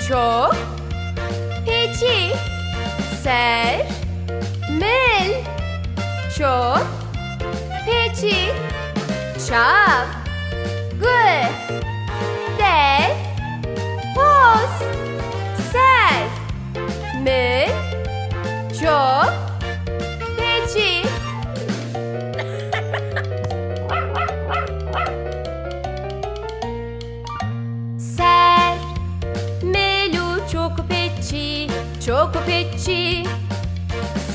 çok, peci, ser, mel, çok, peci, çap, gı, der, poz, ser, mel, çok, peci. Ser, melu, çok peci, çok peci.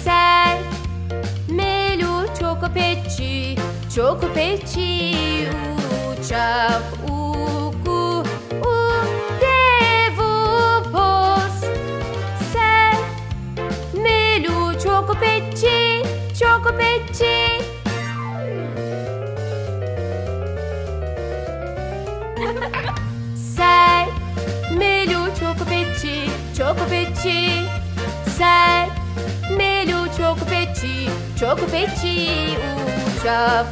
Ser, melu, çok peci, çok peci. Uçak, uku, u, devu, poz. Ser, melu, çok peci, çok peci. Ser, melu, çok peci, çok peci. Ser, melu, çok peci, çok peci. Uçak,